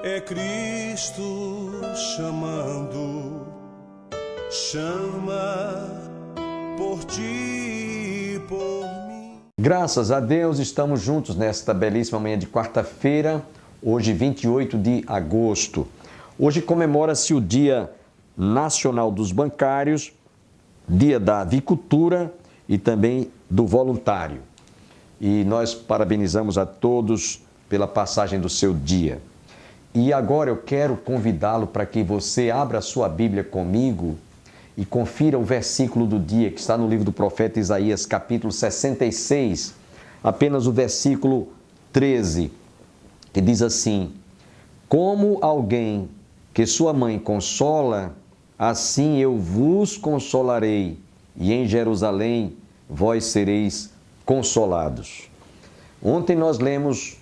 É Cristo chamando, chama por ti e por mim. Graças a Deus, estamos juntos nesta belíssima manhã de quarta-feira, hoje 28 de agosto. Hoje comemora-se o Dia Nacional dos Bancários, Dia da Avicultura e também do Voluntário. E nós parabenizamos a todos pela passagem do seu dia. E agora eu quero convidá-lo para que você abra a sua Bíblia comigo e confira o versículo do dia, que está no livro do profeta Isaías, capítulo 66, apenas o versículo 13, que diz assim: Como alguém que sua mãe consola, assim eu vos consolarei, e em Jerusalém vós sereis consolados. Ontem nós lemos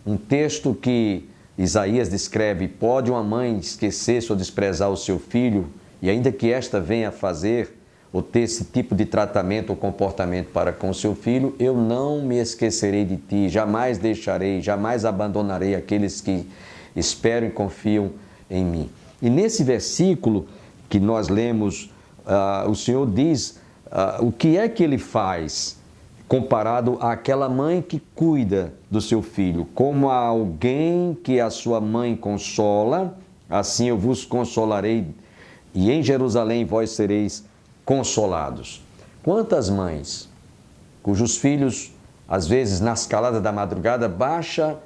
um texto que Isaías descreve: pode uma mãe esquecer-se ou desprezar o seu filho, e ainda que esta venha a fazer ou ter esse tipo de tratamento ou comportamento para com o seu filho, eu não me esquecerei de ti, jamais deixarei, jamais abandonarei aqueles que esperam e confiam em mim. E nesse versículo que nós lemos, o Senhor diz o que é que ele faz comparado àquela mãe que cuida do seu filho. Como a alguém que a sua mãe consola, assim eu vos consolarei, e em Jerusalém vós sereis consolados. Quantas mães cujos filhos, às vezes nas caladas da madrugada,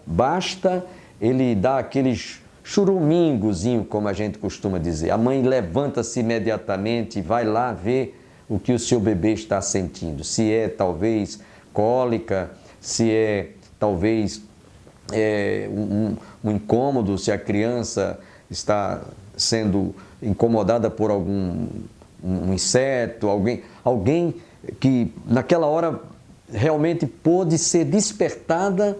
basta ele dar aquele churumingozinho, como a gente costuma dizer. A mãe levanta-se imediatamente e vai lá ver o que o seu bebê está sentindo. Se é talvez cólica, se é talvez um incômodo, se a criança está sendo incomodada por algum inseto, alguém que naquela hora realmente pôde ser despertada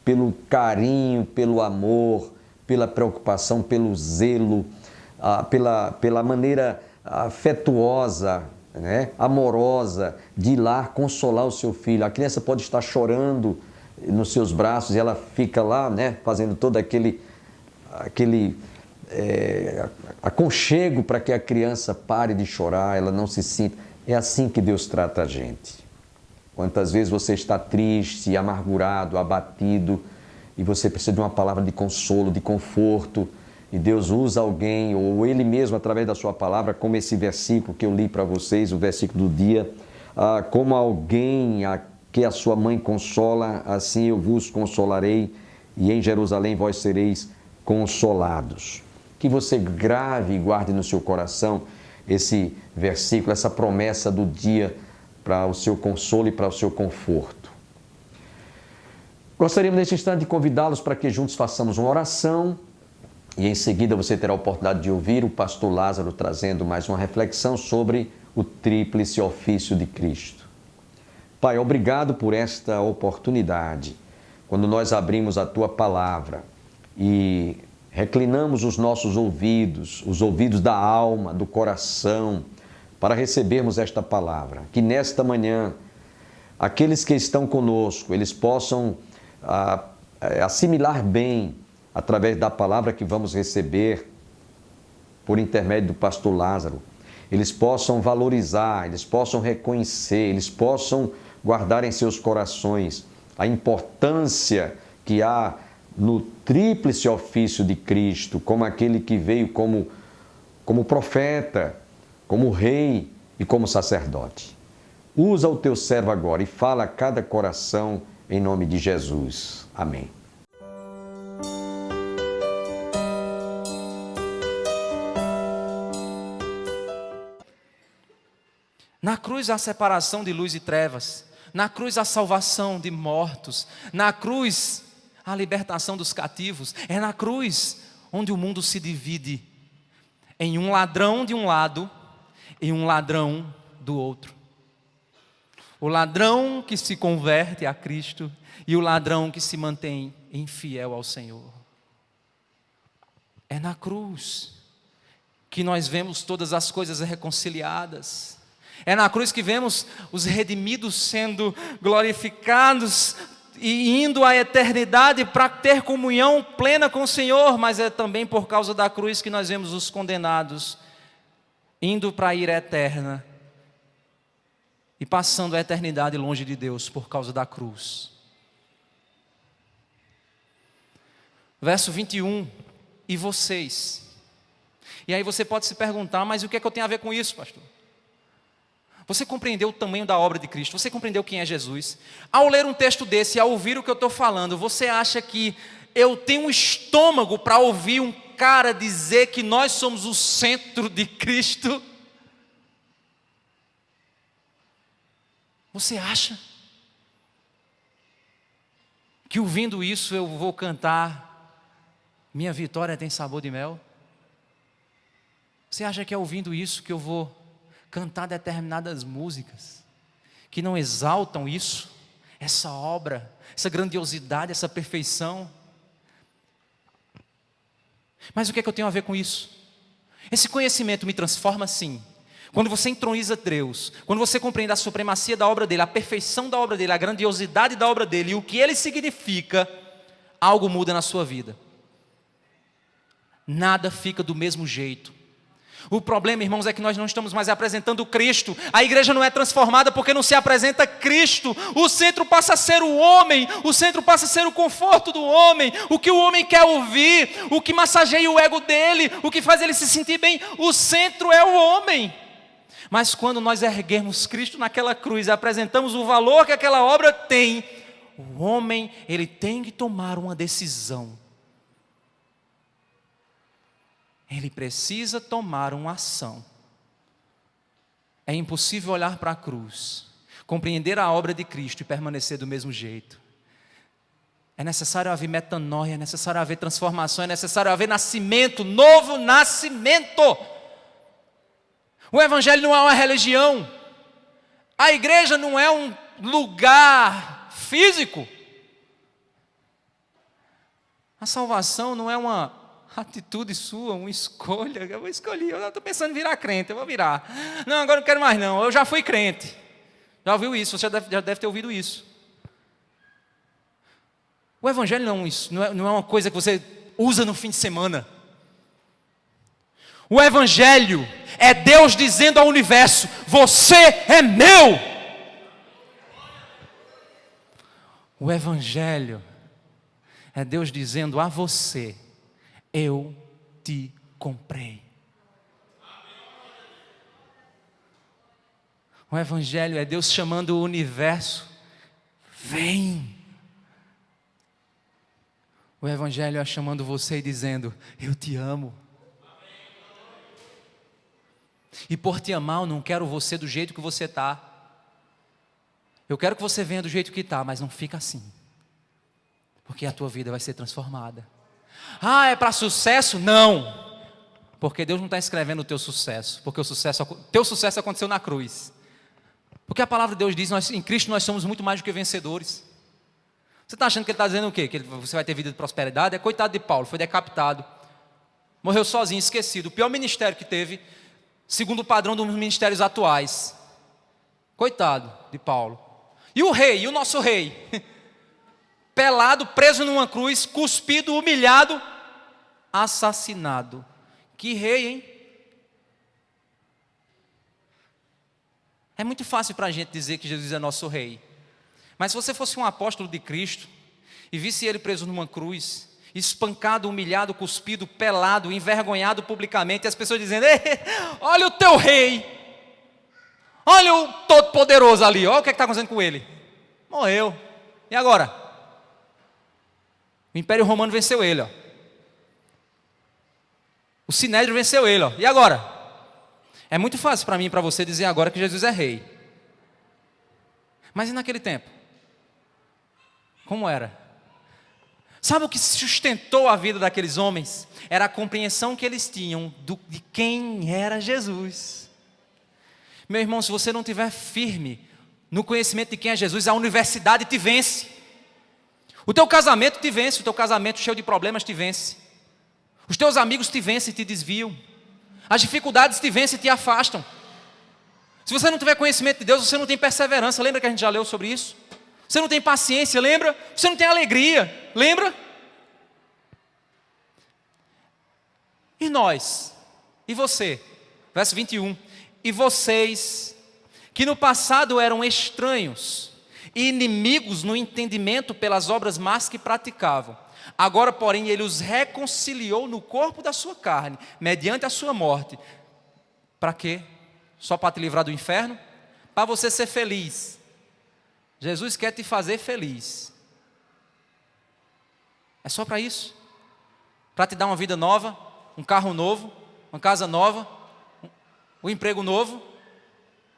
pelo carinho, pelo amor, pela preocupação, pelo zelo, pela maneira afetuosa, amorosa de ir lá consolar o seu filho. A criança pode estar chorando nos seus braços e ela fica lá, fazendo todo aquele aconchego para que a criança pare de chorar, ela não se sinta. É assim que Deus trata a gente. Quantas vezes você está triste, amargurado, abatido e você precisa de uma palavra de consolo, de conforto, e Deus usa alguém, ou Ele mesmo, através da sua palavra, como esse versículo que eu li para vocês, o versículo do dia, como alguém que a sua mãe consola, assim eu vos consolarei, e em Jerusalém vós sereis consolados. Que você grave e guarde no seu coração esse versículo, essa promessa do dia para o seu consolo e para o seu conforto. Gostaríamos neste instante de convidá-los para que juntos façamos uma oração, e em seguida você terá a oportunidade de ouvir o pastor Lázaro trazendo mais uma reflexão sobre o tríplice ofício de Cristo. Pai, obrigado por esta oportunidade, quando nós abrimos a Tua palavra e reclinamos os nossos ouvidos, os ouvidos da alma, do coração, para recebermos esta palavra. Que nesta manhã, aqueles que estão conosco, eles possam assimilar bem, através da palavra que vamos receber por intermédio do pastor Lázaro, eles possam valorizar, eles possam reconhecer, eles possam guardar em seus corações a importância que há no tríplice ofício de Cristo, como aquele que veio como profeta, como rei e como sacerdote. Usa o teu servo agora e fala a cada coração em nome de Jesus. Amém. Na cruz há separação de luz e trevas, na cruz há salvação de mortos, na cruz há libertação dos cativos, é na cruz onde o mundo se divide em um ladrão de um lado e um ladrão do outro. O ladrão que se converte a Cristo e o ladrão que se mantém infiel ao Senhor. É na cruz que nós vemos todas as coisas reconciliadas. É na cruz que vemos os redimidos sendo glorificados e indo à eternidade para ter comunhão plena com o Senhor, mas é também por causa da cruz que nós vemos os condenados indo para a ira eterna e passando a eternidade longe de Deus por causa da cruz. Verso 21, e vocês? E aí você pode se perguntar, mas o que é que eu tenho a ver com isso, pastor? Você compreendeu o tamanho da obra de Cristo? Você compreendeu quem é Jesus? Ao ler um texto desse, ao ouvir o que eu estou falando, você acha que eu tenho um estômago para ouvir um cara dizer que nós somos o centro de Cristo? Você acha que ouvindo isso eu vou cantar minha vitória tem sabor de mel? Você acha que é ouvindo isso que eu vou cantar determinadas músicas que não exaltam isso, essa obra, essa grandiosidade, essa perfeição? Mas o que é que eu tenho a ver com isso? Esse conhecimento me transforma sim. Quando você entroniza Deus, quando você compreende a supremacia da obra dele, a perfeição da obra dele, a grandiosidade da obra dele e o que ele significa, algo muda na sua vida. Nada fica do mesmo jeito. O problema, irmãos, é que nós não estamos mais apresentando Cristo. A igreja não é transformada porque não se apresenta Cristo. O centro passa a ser o homem. O centro passa a ser o conforto do homem. O que o homem quer ouvir. O que massageia o ego dele. O que faz ele se sentir bem. O centro é o homem. Mas quando nós erguermos Cristo naquela cruz e apresentamos o valor que aquela obra tem, o homem, ele tem que tomar uma decisão. Ele precisa tomar uma ação. É impossível olhar para a cruz, compreender a obra de Cristo e permanecer do mesmo jeito. É necessário haver metanoia, é necessário haver transformação, é necessário haver nascimento, novo nascimento. O Evangelho não é uma religião. A igreja não é um lugar físico. A salvação não é uma atitude sua, uma escolha. Eu escolhi, eu estou pensando em virar crente, eu vou virar. Não, agora não quero mais não, eu já fui crente. Já ouviu isso, você já deve ter ouvido isso. O Evangelho não é uma coisa que você usa no fim de semana. O Evangelho é Deus dizendo ao universo: você é meu. O Evangelho é Deus dizendo a você: eu te comprei. O Evangelho é Deus chamando o universo: vem. O Evangelho é chamando você e dizendo: eu te amo. E por te amar, eu não quero você do jeito que você está. Eu quero que você venha do jeito que está, mas não fica assim. Porque a tua vida vai ser transformada. Ah, é para sucesso? Não. Porque Deus não está escrevendo o teu sucesso. Porque teu sucesso aconteceu na cruz. Porque a palavra de Deus diz, em Cristo nós somos muito mais do que vencedores. Você está achando que ele está dizendo o quê? Que você vai ter vida de prosperidade? É coitado de Paulo, foi decapitado. Morreu sozinho, esquecido. O pior ministério que teve, segundo o padrão dos ministérios atuais. Coitado de Paulo. E o rei, e o nosso rei? Pelado, preso numa cruz, cuspido, humilhado, assassinado. Que rei, hein? É muito fácil para a gente dizer que Jesus é nosso rei. Mas se você fosse um apóstolo de Cristo e visse ele preso numa cruz, espancado, humilhado, cuspido, pelado, envergonhado publicamente, e as pessoas dizendo: olha o teu rei, olha o todo-poderoso ali, olha o que está acontecendo com ele. Morreu. E agora? O Império Romano venceu ele, ó. O Sinédrio venceu ele, ó. E agora? É muito fácil para mim e para você dizer agora que Jesus é rei. Mas e naquele tempo? Como era? Sabe o que sustentou a vida daqueles homens? Era a compreensão que eles tinham de quem era Jesus. Meu irmão, se você não estiver firme no conhecimento de quem é Jesus, a universidade te vence. O teu casamento te vence, o teu casamento cheio de problemas te vence. Os teus amigos te vencem e te desviam. As dificuldades te vencem e te afastam. Se você não tiver conhecimento de Deus, você não tem perseverança. Lembra que a gente já leu sobre isso? Você não tem paciência, lembra? Você não tem alegria, lembra? E nós? E você? Verso 21. E vocês, que no passado eram estranhos e inimigos no entendimento pelas obras más que praticavam, agora, porém, ele os reconciliou no corpo da sua carne, mediante a sua morte. Para quê? Só para te livrar do inferno? Para você ser feliz. Jesus quer te fazer feliz. É só para isso. Para te dar uma vida nova, um carro novo, uma casa nova, um emprego novo,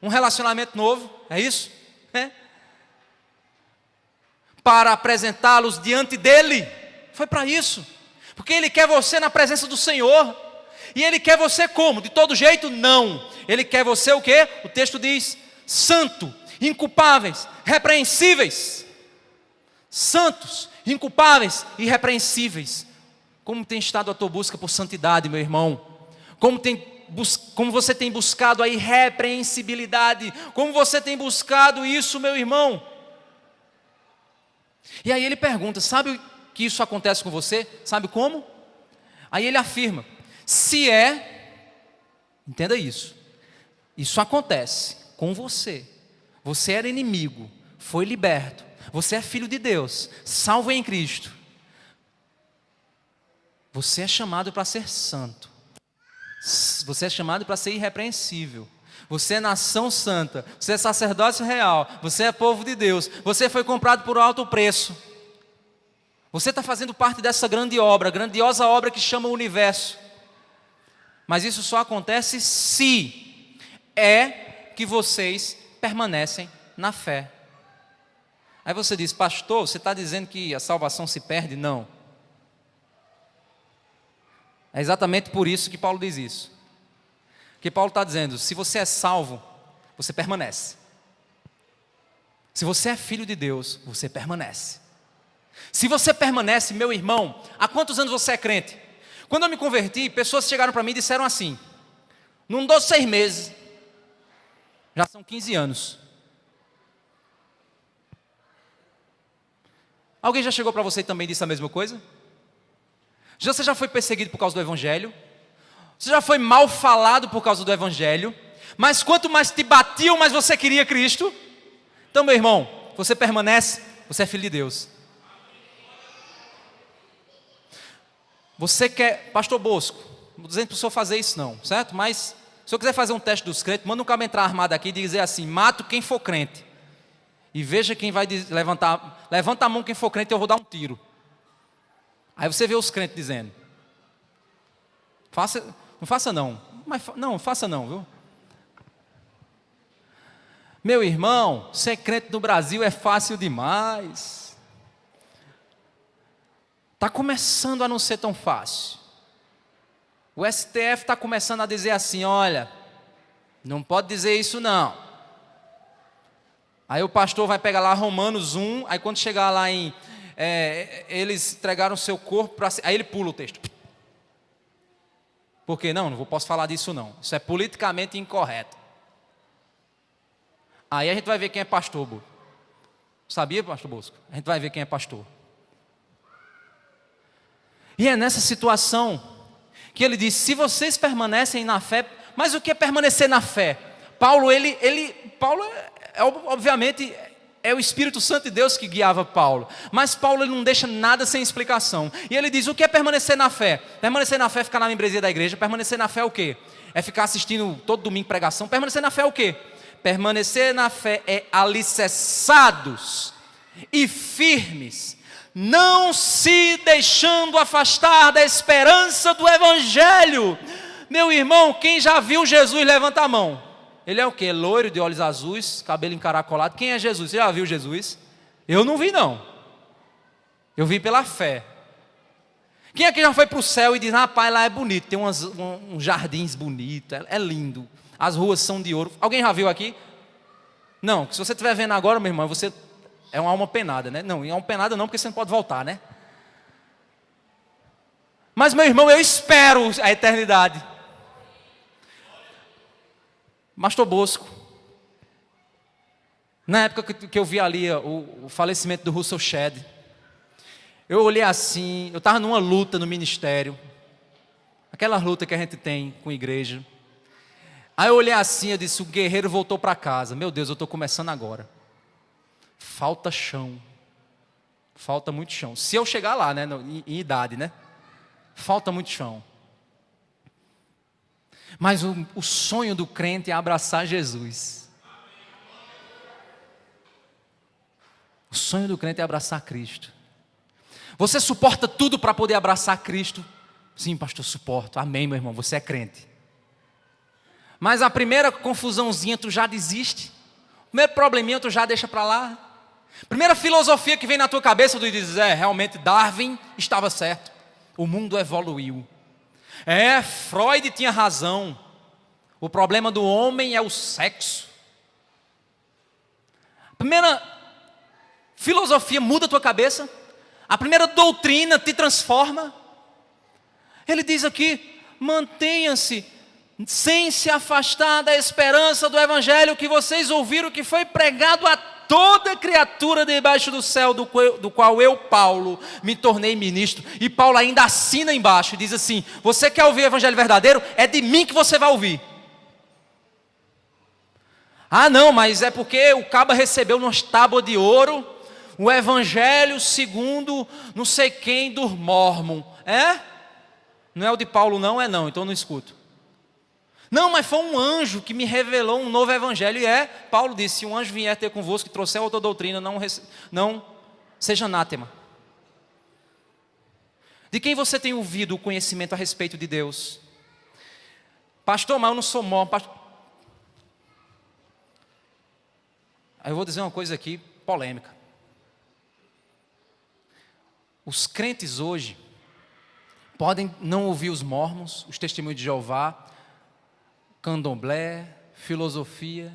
um relacionamento novo. É isso? É. Para apresentá-los diante dele. Foi para isso. Porque ele quer você na presença do Senhor. E ele quer você como? De todo jeito? Não. Ele quer você o quê? O texto diz: santo, inculpáveis, repreensíveis. Santos, inculpáveis e irrepreensíveis. Como tem estado a tua busca por santidade, meu irmão? Como você tem buscado a irrepreensibilidade? Como você tem buscado isso, meu irmão? E aí ele pergunta: sabe que isso acontece com você? Sabe como? Aí ele afirma: se entenda isso acontece com você. Você era inimigo, foi liberto, você é filho de Deus, salvo em Cristo. Você é chamado para ser santo, você é chamado para ser irrepreensível. Você é nação santa, você é sacerdócio real, você é povo de Deus, você foi comprado por alto preço. Você está fazendo parte dessa grande obra, grandiosa obra que chama o universo. Mas isso só acontece se que vocês permanecem na fé. Aí você diz: pastor, você está dizendo que a salvação se perde? Não. É exatamente por isso que Paulo diz isso. Que Paulo está dizendo: se você é salvo, você permanece. Se você é filho de Deus, você permanece. Se você permanece, meu irmão, há quantos anos você é crente? Quando eu me converti, pessoas chegaram para mim e disseram assim: não dou 6 meses, já são 15 anos. Alguém já chegou para você e também disse a mesma coisa? Você já foi perseguido por causa do Evangelho? Você já foi mal falado por causa do Evangelho? Mas quanto mais te batiam, mais você queria Cristo? Então, meu irmão, você permanece, você é filho de Deus. Você quer, pastor Bosco, não estou dizendo para o senhor fazer isso não, certo? Mas se o senhor quiser fazer um teste dos crentes, manda um cara entrar armado aqui e dizer assim: mato quem for crente. E veja quem vai levantar, levanta a mão quem for crente, eu vou dar um tiro. Aí você vê os crentes dizendo: não faça não, viu? Meu irmão, ser crente no Brasil é fácil demais. Está começando a não ser tão fácil. O STF está começando a dizer assim: olha, não pode dizer isso não. Aí o pastor vai pegar lá Romanos 1, aí quando chegar lá em eles entregaram o seu corpo para... Aí ele pula o texto. Por quê? Não posso falar disso não. Isso é politicamente incorreto. Aí a gente vai ver quem é pastor, Bosco. Sabia, pastor Bosco? A gente vai ver quem é pastor. E é nessa situação que ele diz: se vocês permanecem na fé. Mas o que é permanecer na fé? Paulo, obviamente, é o Espírito Santo de Deus que guiava Paulo. Mas Paulo, ele não deixa nada sem explicação. E ele diz: o que é permanecer na fé? Permanecer na fé é ficar na membresia da igreja. Permanecer na fé é o quê? É ficar assistindo todo domingo pregação. Permanecer na fé é o quê? Permanecer na fé é alicerçados e firmes, não se deixando afastar da esperança do Evangelho. Meu irmão, quem já viu Jesus, levanta a mão. Ele é o quê? Loiro, de olhos azuis, cabelo encaracolado. Quem é Jesus? Você já viu Jesus? Eu não vi não. Eu vi pela fé. Quem aqui já foi para o céu e diz: rapaz, lá é bonito, tem uns jardins bonitos, é lindo, as ruas são de ouro. Alguém já viu aqui? Não, se você estiver vendo agora, meu irmão, você é uma alma penada, né? Não, alma penada não, porque você não pode voltar, né? Mas, meu irmão, eu espero a eternidade. Pastor Bosco, Na época que eu vi ali o falecimento do Russell Shedd, eu olhei assim, eu estava numa luta no ministério, aquela luta que a gente tem com a igreja. Aí eu olhei assim, eu disse, o guerreiro voltou para casa. Meu Deus, eu estou começando agora. Falta chão. Falta muito chão. Se eu chegar lá, né, em idade, né? Falta muito chão. Mas o sonho do crente é abraçar Jesus. O sonho do crente é abraçar Cristo. Você suporta tudo para poder abraçar Cristo? Sim, pastor, suporto. Amém, meu irmão, você é crente. Mas a primeira confusãozinha tu já desiste. O primeiro probleminha tu já deixa para lá. Primeira filosofia que vem na tua cabeça, tu diz, realmente Darwin estava certo. O mundo evoluiu. Freud tinha razão. O problema do homem é o sexo. A primeira filosofia muda a tua cabeça. A primeira doutrina te transforma. Ele diz aqui, mantenha-se sem se afastar da esperança do evangelho que vocês ouviram, que foi pregado a toda criatura debaixo do céu, do qual eu, Paulo, me tornei ministro. E Paulo ainda assina embaixo e diz assim, você quer ouvir o evangelho verdadeiro? É de mim que você vai ouvir. Ah não, mas é porque o caba recebeu umas tábuas de ouro o evangelho segundo não sei quem do Mormon. Não é o de Paulo não? Não, então eu não escuto. Não, mas foi um anjo que me revelou um novo evangelho. E Paulo disse, se um anjo vier ter convosco e trouxer outra doutrina, não seja anátema. De quem você tem ouvido o conhecimento a respeito de Deus? Pastor, mas eu não sou mormon. Aí eu vou dizer uma coisa aqui, polêmica. Os crentes hoje podem não ouvir os mormons, os testemunhos de Jeová, candomblé, filosofia,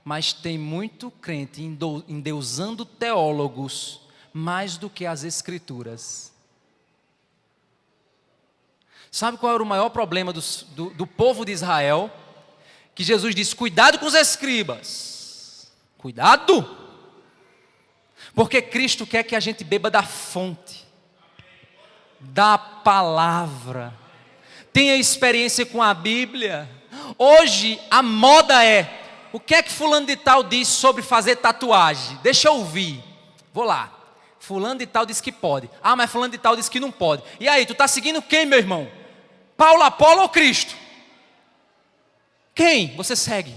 mas tem muito crente endeusando teólogos mais do que as escrituras. Sabe qual era o maior problema do povo de Israel? Que Jesus disse, cuidado com os escribas. Cuidado! Porque Cristo quer que a gente beba da fonte, da palavra, tenha experiência com a Bíblia. Hoje a moda o que é que fulano de tal diz sobre fazer tatuagem? Deixa eu ouvir, vou lá. Fulano de tal diz que pode. Mas fulano de tal diz que não pode. E aí, tu está seguindo quem, meu irmão? Paulo, Apolo ou Cristo? Quem você segue?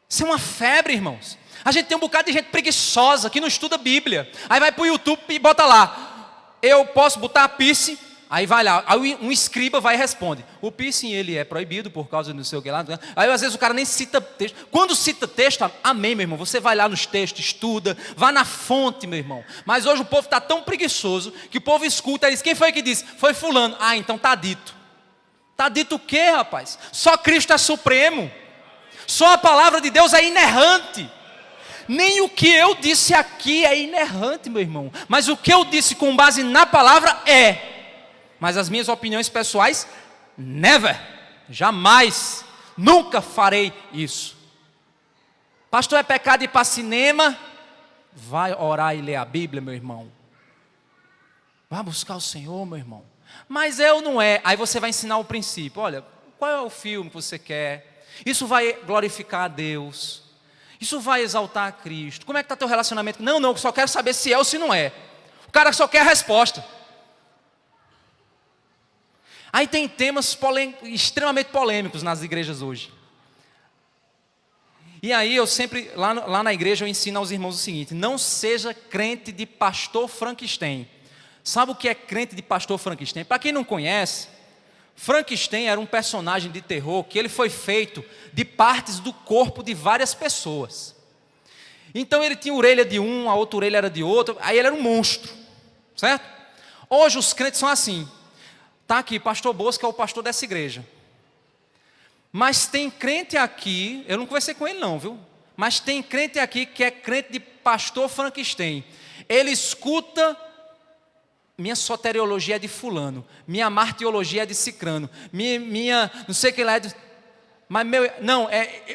Isso é uma febre, irmãos. A gente tem um bocado de gente preguiçosa que não estuda Bíblia. Aí vai para o YouTube e bota lá, eu posso botar piercing? Aí vai lá, aí um escriba vai e responde, o piercing ele é proibido por causa do não sei o que lá. Aí às vezes o cara nem cita texto. Quando cita texto, amém, meu irmão, você vai lá nos textos, estuda, vá na fonte, meu irmão. Mas hoje o povo está tão preguiçoso que o povo escuta e diz, quem foi que disse? Foi fulano. Então está dito. Está dito o quê, rapaz? Só Cristo é supremo. Só a palavra de Deus é inerrante. Nem o que eu disse aqui é inerrante, meu irmão. Mas o que eu disse com base na palavra é. Mas as minhas opiniões pessoais, never, jamais, nunca farei isso. Pastor, é pecado ir para cinema? Vai orar e ler a Bíblia, meu irmão. Vai buscar o Senhor, meu irmão. Mas eu não é. Aí você vai ensinar o princípio. Olha, qual é o filme que você quer? Isso vai glorificar a Deus. Isso vai exaltar a Cristo. Como é que está teu relacionamento? Não, eu só quero saber se é ou se não é. O cara só quer a resposta. Aí tem temas extremamente polêmicos nas igrejas hoje. E aí eu sempre, lá na igreja eu ensino aos irmãos o seguinte, não seja crente de pastor Frankenstein. Sabe o que é crente de pastor Frankenstein? Para quem não conhece, Frankenstein era um personagem de terror que ele foi feito de partes do corpo de várias pessoas. Então ele tinha orelha de um, a outra orelha era de outro, aí ele era um monstro, certo? Hoje os crentes são assim. Está aqui, pastor Bosco é o pastor dessa igreja. Mas tem crente aqui, eu não conversei com ele não, viu? Mas tem crente aqui que é crente de pastor Frankenstein. Ele escuta, minha soteriologia é de fulano, minha martiologia é de cicrano, minha não sei o que lá é de... Mas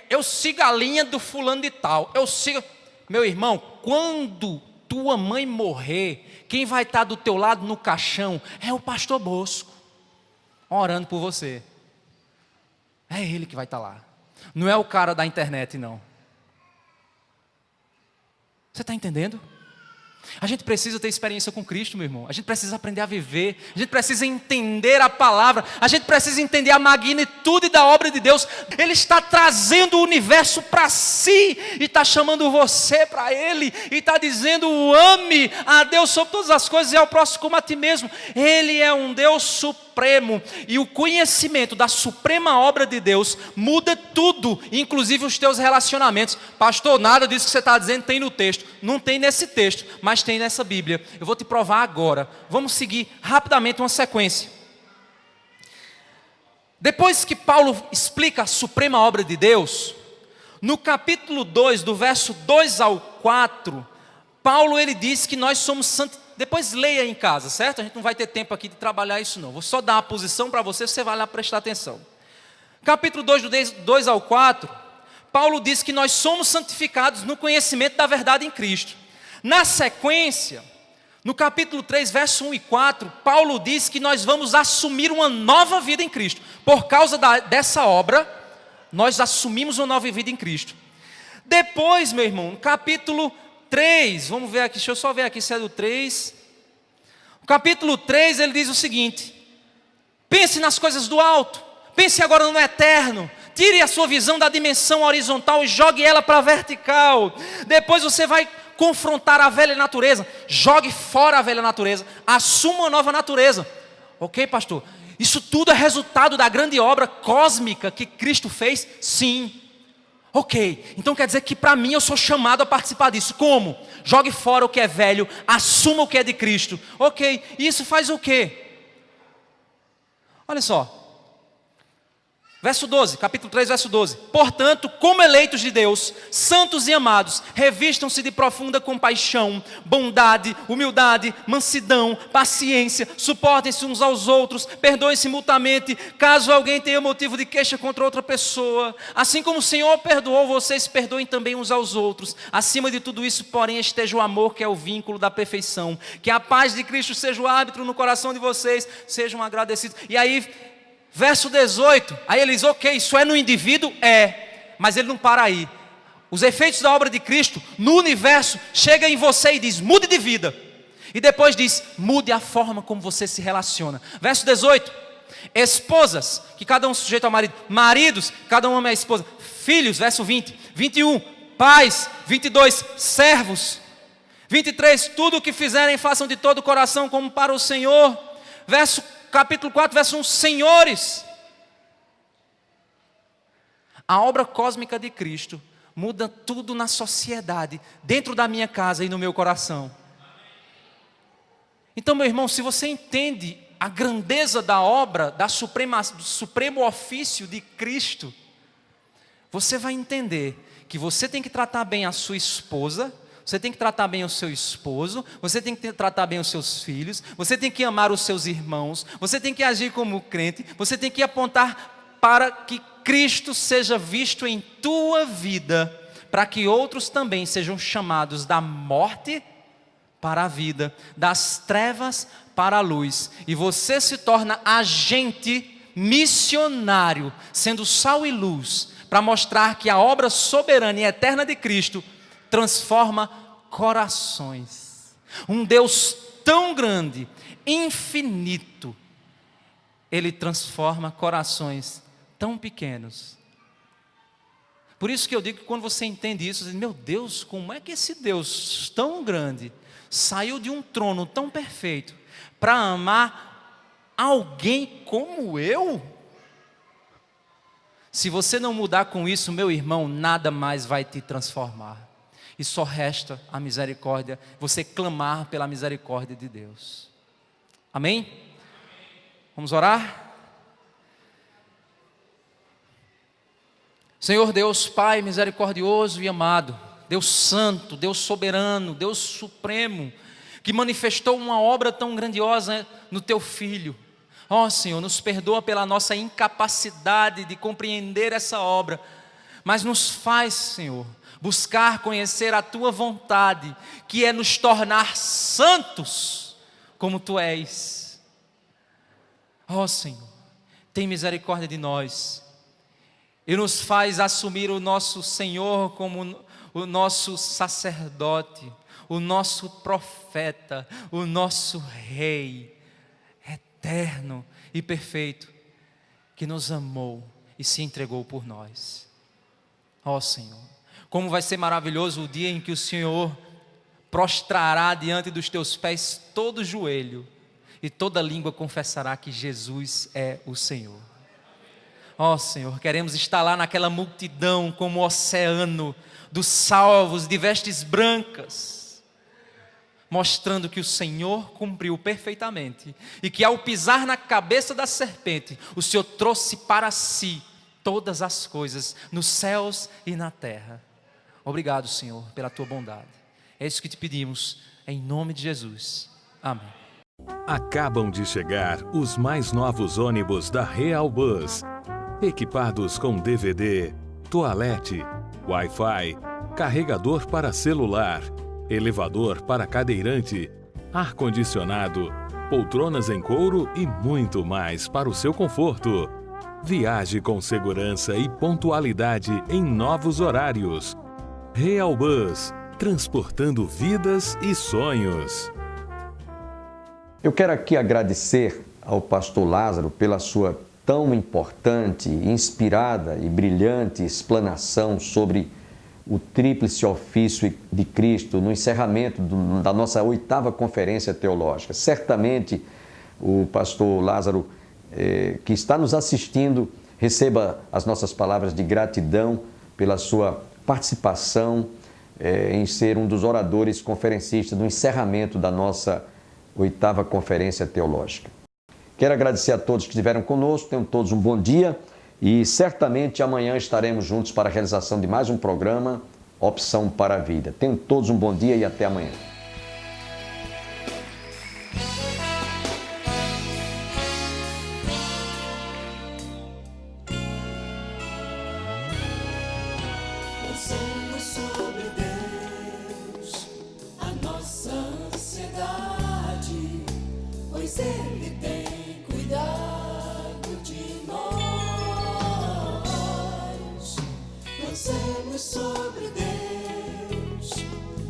eu sigo a linha do fulano de tal. Eu sigo. Meu irmão, quando tua mãe morrer, quem vai estar do teu lado no caixão é o pastor Bosco, orando por você. É ele que vai estar lá. Não é o cara da internet, não. Você está entendendo? A gente precisa ter experiência com Cristo, meu irmão. A gente precisa aprender a viver. A gente precisa entender a palavra. A gente precisa entender a magnitude da obra de Deus. Ele está trazendo o universo para si. E está chamando você para Ele. E está dizendo: ame a Deus sobre todas as coisas e ao próximo como a ti mesmo. Ele é um Deus supremo. E o conhecimento da suprema obra de Deus muda tudo, inclusive os teus relacionamentos. Pastor, nada disso que você está dizendo tem no texto. Não tem nesse texto, mas tem nessa Bíblia. Eu vou te provar agora. Vamos seguir rapidamente uma sequência. Depois que Paulo explica a suprema obra de Deus, no capítulo 2, do verso 2 ao 4, Paulo ele diz que nós somos santos. Depois leia em casa, certo? A gente não vai ter tempo aqui de trabalhar isso não. Vou só dar uma posição para você vai lá prestar atenção. Capítulo 2, do 2 ao 4, Paulo diz que nós somos santificados no conhecimento da verdade em Cristo. Na sequência, no capítulo 3, verso 1 e 4, Paulo diz que nós vamos assumir uma nova vida em Cristo. Por causa dessa obra, nós assumimos uma nova vida em Cristo. Depois, meu irmão, no capítulo 3, vamos ver aqui, deixa eu só ver aqui se é do 3. O capítulo 3, ele diz o seguinte: pense nas coisas do alto, pense agora no eterno, tire a sua visão da dimensão horizontal e jogue ela para a vertical. Depois você vai confrontar a velha natureza, jogue fora a velha natureza, assuma uma nova natureza. Ok, pastor? Isso tudo é resultado da grande obra cósmica que Cristo fez? Sim. Ok, então quer dizer que para mim eu sou chamado a participar disso. Como? Jogue fora o que é velho, assuma o que é de Cristo. Ok, e isso faz o quê? Olha só. Verso 12, capítulo 3, verso 12. Portanto, como eleitos de Deus, santos e amados, revistam-se de profunda compaixão, bondade, humildade, mansidão, paciência, suportem-se uns aos outros, perdoem-se mutuamente, caso alguém tenha motivo de queixa contra outra pessoa. Assim como o Senhor perdoou, vocês perdoem também uns aos outros. Acima de tudo isso, porém, esteja o amor, que é o vínculo da perfeição. Que a paz de Cristo seja o árbitro no coração de vocês, sejam agradecidos. E aí, verso 18, aí ele diz: ok, isso é no indivíduo? É, mas ele não para aí. Os efeitos da obra de Cristo no universo chega em você e diz: mude de vida. E depois diz: mude a forma como você se relaciona. Verso 18, esposas, que cada um sujeito ao marido. Maridos, cada um ama a esposa. Filhos, verso 20, 21, pais, 22, servos. 23, tudo o que fizerem façam de todo o coração como para o Senhor. Capítulo 4, verso 1, senhores. A obra cósmica de Cristo muda tudo na sociedade, dentro da minha casa e no meu coração. Então, meu irmão, se você entende a grandeza da obra, do supremo ofício de Cristo, você vai entender que você tem que tratar bem a sua esposa, você tem que tratar bem o seu esposo, você tem que tratar bem os seus filhos, você tem que amar os seus irmãos, você tem que agir como crente, você tem que apontar para que Cristo seja visto em tua vida, para que outros também sejam chamados da morte para a vida, das trevas para a luz, e você se torna agente missionário, sendo sal e luz, para mostrar que a obra soberana e eterna de Cristo transforma corações. Um Deus tão grande, infinito, Ele transforma corações tão pequenos. Por isso que eu digo que quando você entende isso, você diz: meu Deus, como é que esse Deus tão grande saiu de um trono tão perfeito para amar alguém como eu? Se você não mudar com isso, meu irmão, nada mais vai te transformar. E só resta a misericórdia, você clamar pela misericórdia de Deus. Amém? Vamos orar? Senhor Deus, Pai misericordioso e amado, Deus santo, Deus soberano, Deus supremo, que manifestou uma obra tão grandiosa no Teu Filho. Ó Senhor, nos perdoa pela nossa incapacidade de compreender essa obra, mas nos faz, Senhor, buscar conhecer a Tua vontade, que é nos tornar santos como Tu és. Ó Senhor, tem misericórdia de nós e nos faz assumir o nosso Senhor como o nosso sacerdote, o nosso profeta, o nosso Rei eterno e perfeito, que nos amou e se entregou por nós. Ó Senhor, como vai ser maravilhoso o dia em que o Senhor prostrará diante dos teus pés todo joelho e toda língua confessará que Jesus é o Senhor. Ó Senhor, queremos estar lá naquela multidão como o oceano dos salvos de vestes brancas, mostrando que o Senhor cumpriu perfeitamente e que ao pisar na cabeça da serpente, o Senhor trouxe para si todas as coisas nos céus e na terra. Obrigado, Senhor, pela Tua bondade. É isso que te pedimos, em nome de Jesus. Amém. Acabam de chegar os mais novos ônibus da Real Bus, equipados com DVD, toalete, Wi-Fi, carregador para celular, elevador para cadeirante, ar-condicionado, poltronas em couro e muito mais para o seu conforto. Viaje com segurança e pontualidade em novos horários. Real Bus, transportando vidas e sonhos. Eu quero aqui agradecer ao pastor Lázaro pela sua tão importante, inspirada e brilhante explanação sobre o tríplice ofício de Cristo no encerramento da nossa 8ª Conferência Teológica. Certamente o pastor Lázaro, que está nos assistindo, receba as nossas palavras de gratidão pela sua participação em ser um dos oradores conferencistas do encerramento da nossa 8ª Conferência Teológica. Quero agradecer a todos que estiveram conosco, tenham todos um bom dia e certamente amanhã estaremos juntos para a realização de mais um programa, Opção para a Vida. Tenham todos um bom dia e até amanhã. Pensemos sobre Deus, a nossa ansiedade, pois Ele tem cuidado de nós. Pensemos sobre Deus,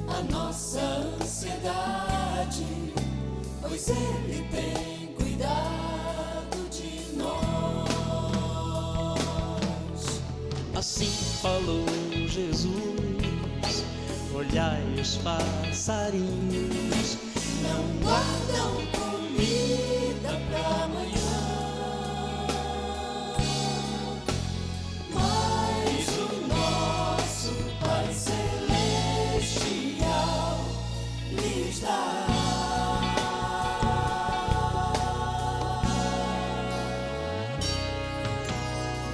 a nossa ansiedade, pois Ele tem cuidado de nós. Assim falou Jesus, olhai os passarinhos, Não guardam comida pra amanhã, mas o nosso Pai Celestial lhes dá.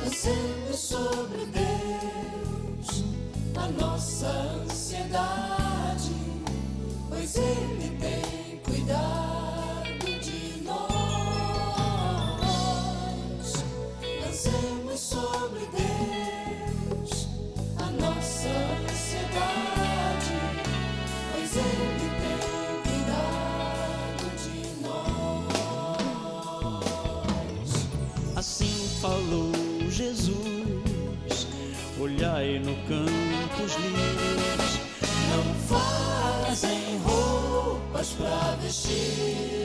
Pensemos sobre Deus, a nossa ansiedade, pois Ele tem cuidado de nós. Pensemos sobre Deus, a nossa ansiedade, pois Ele tem cuidado de nós. assim falou Jesus, olhai no campo os lírios, Não fazem roupas pra vestir,